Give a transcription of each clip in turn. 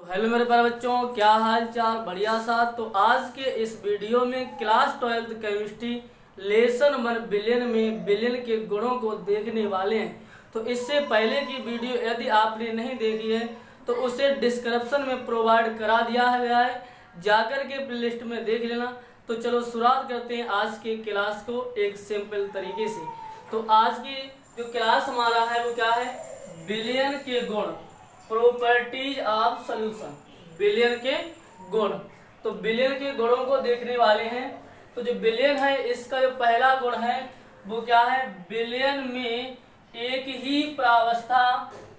Hello मेरे प्यारे बच्चों, क्या हाल चाल? बढ़िया सा। तो आज के इस वीडियो में class 12th chemistry lesson 1 billion में बिलियन के गुणों को देखने वाले हैं। तो इससे पहले की वीडियो यदि आपने नहीं देखी है तो उसे डिस्क्रिप्शन में प्रोवाइड करा दिया गया है, जाकर के प्लेलिस्ट में देख लेना। तो चलो शुरुआत करते हैं आज के क्लास को एक सिंपल तरीके से। तो आज की जो क्लास हमारा है वो क्या है? बिलियन के गुण, प्रॉपर्टीज ऑफ सॉल्यूशन। बिलियन के गुण, तो बिलियन के गुणों को देखने वाले हैं। तो जो बिलियन है इसका जो पहला गुण है वो क्या है? बिलियन में एक ही प्रावस्था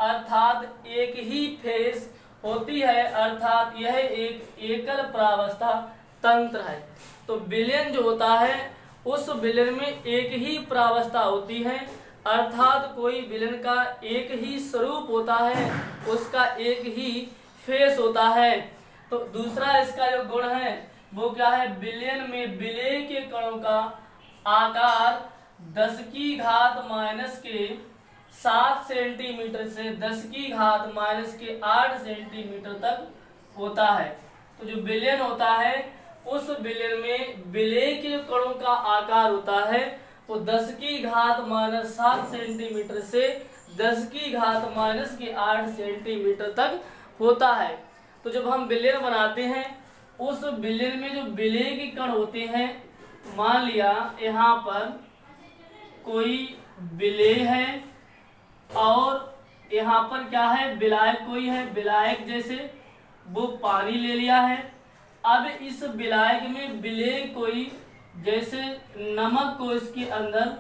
अर्थात एक ही फेज होती है, अर्थात यह एक एकल प्रावस्था तंत्र है। तो बिलियन जो होता है उस बिलियन में एक ही प्रावस्था होती है, अर्थात कोई विलेन का एक ही स्वरूप होता है, उसका एक ही फेस होता है। तो दूसरा इसका जो गुण है वो क्या है? बिलियन में विलेय के कणों का आकार 10 की घात माइनस के 7 सेंटीमीटर से 10 की घात माइनस के 8 सेंटीमीटर तक होता है। तो जो बिलियन होता है उस बिलियन में विलेय के कणों का आकार होता है वो 10 की घात माइनस 7 सेंटीमीटर से 10 की घात माइनस के 8 सेंटीमीटर तक होता है। तो जब हम बिलियन बनाते हैं उस बिलियन में जो विलेय के कण होते हैं, मान लिया यहाँ पर कोई विलेय है और यहाँ पर क्या है? विलायक कोई है, विलायक जैसे वो पानी ले लिया है। अब इस विलायक में विलेय कोई जैसे नमक को इसके अंदर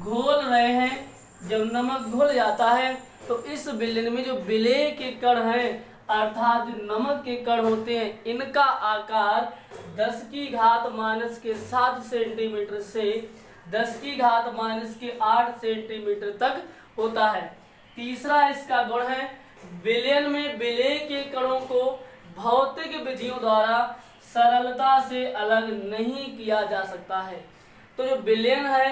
घोल रहे हैं। जब नमक घुल जाता है तो इस बिलियन में जो विलेय के कण हैं अर्थात जो नमक के कण होते हैं, इनका आकार 10 की घात माइनस के 7 सेंटीमीटर से 10 की घात माइनस के 8 सेंटीमीटर तक होता है। तीसरा इसका गुण है विलियन में विलेय के कणों को भौतिक विधियों द्वारा सरलता से अलग नहीं किया जा सकता है। तो जो बिलियन है,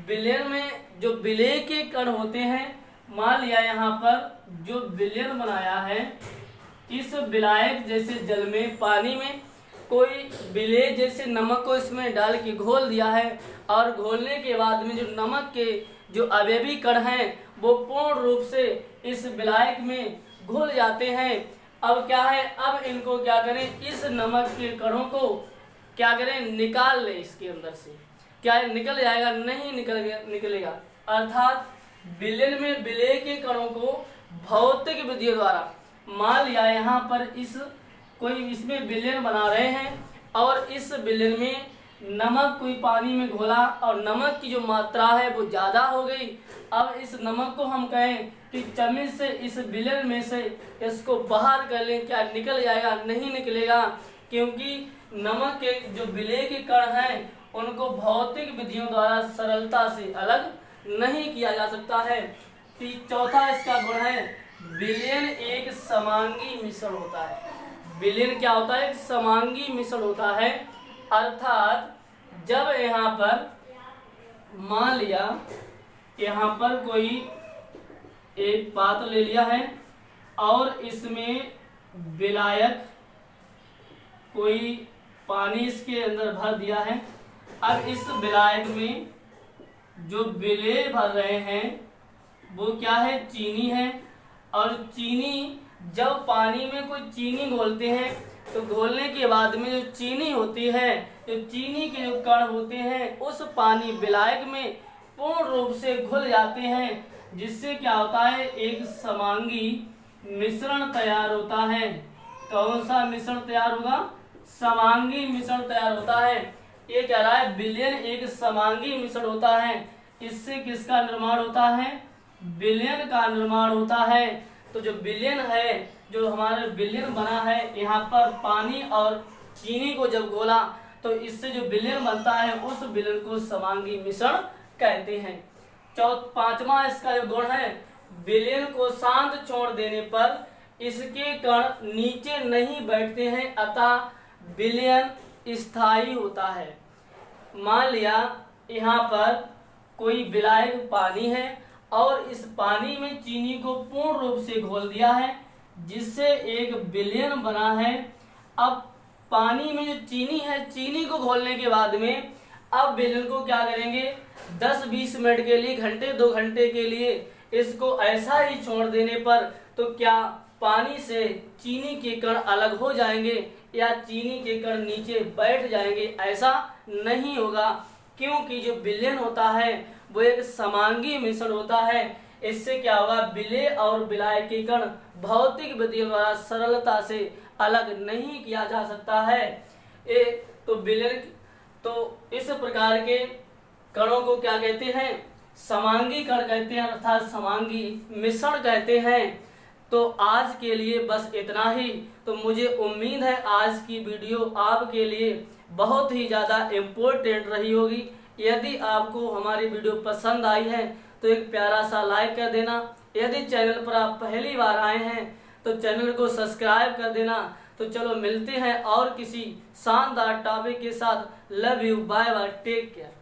बिलियन में जो विलेय के कण होते हैं, मान लिया यहाँ पर जो बिलियन बनाया है, इस विलायक जैसे जल में पानी में कोई विलेय जैसे नमक को इसमें डाल के घोल दिया है और घोलने के बाद में जो नमक के जो अवयवी कण हैं वो पूर्ण रूप से इस विलायक में घुल जाते हैं। अब क्या है? अब इनको क्या करें? इस नमक के कणों को क्या करें? निकाल ले इसके अंदर से। क्या है? निकल जाएगा? नहीं निकलेगा। अर्थात बिलियन में विलेय के कणों को भौतिक विधियों द्वारा, मान लिया यहाँ पर कोई इसमें विलियन बना रहे हैं और इस विलियन में नमक कोई पानी में घोला और नमक की जो मात्रा है वो ज़्यादा हो गई। अब इस नमक को हम कहें कि चम्मच से इस विलियन में से इसको बाहर कर लें, क्या निकल जाएगा? नहीं निकलेगा, क्योंकि नमक के जो विलेय के कण हैं उनको भौतिक विधियों द्वारा सरलता से अलग नहीं किया जा सकता है। चौथा इसका गुण है विलियन एक समांगी मिश्रण होता है। विलियन क्या होता है? एक समांगी मिश्रण होता है, अर्थात जब यहाँ पर मान लिया यहाँ पर कोई एक पात्र ले लिया है और इसमें विलायक कोई पानी इसके अंदर भर दिया है। अब इस विलायक में जो विलेय भर रहे हैं वो क्या है? चीनी है। और चीनी जब पानी में कोई चीनी घोलते हैं तो घोलने के बाद में जो चीनी होती है, जो चीनी के जो कण होते हैं उस पानी विलायक में पूर्ण रूप से घुल जाते हैं, जिससे क्या होता है? एक समांगी मिश्रण तैयार होता है। कौन सा मिश्रण तैयार होगा? समांगी मिश्रण तैयार होता है। ये कह रहा है विलियन एक समांगी मिश्रण होता है। इससे किसका निर्माण होता है? विलियन का निर्माण होता है। तो जो विलियन है, जो हमारे विलियन बना है, यहाँ पर पानी और चीनी को जब घोला तो इससे जो विलियन बनता है उस विलियन को समांगी मिश्रण कहते हैं। पांचवा इसका जो गुण है विलियन को शांत छोड़ देने पर इसके कण नीचे नहीं बैठते हैं, अतः विलियन स्थायी होता है। मान लिया यहाँ पर कोई विलायक पानी है और इस पानी में चीनी को पूर्ण रूप से घोल दिया है, जिससे 1 बिलियन बना है। अब पानी में जो चीनी है, चीनी को घोलने के बाद में अब बिलियन को क्या करेंगे, 10-20 मिनट के लिए, घंटे 2 घंटे के लिए इसको ऐसा ही छोड़ देने पर तो क्या पानी से चीनी के कण अलग हो जाएंगे या चीनी के कण नीचे बैठ जाएंगे? ऐसा नहीं होगा, क्योंकि जो विलयन होता है वो एक समांगी मिश्रण होता है। इससे क्या होगा, विलेय और विलायक के कण भौतिक विधियों द्वारा सरलता से अलग नहीं किया जा सकता है। तो विलयन, तो इस प्रकार के कणों को क्या कहते हैं, समांगी कण कहते हैं, अर्थात समांगी मिश्रण कहते हैं। तो आज के लिए बस इतना ही। तो मुझे उम्मीद है आज की वीडियो आपके लिए बहुत ही ज़्यादा इम्पोर्टेंट रही होगी। यदि आपको हमारी वीडियो पसंद आई है तो एक प्यारा सा लाइक कर देना। यदि चैनल पर आप पहली बार आए हैं तो चैनल को सब्सक्राइब कर देना। तो चलो मिलते हैं और किसी शानदार टॉपिक के साथ। Love you, bye bye, take care.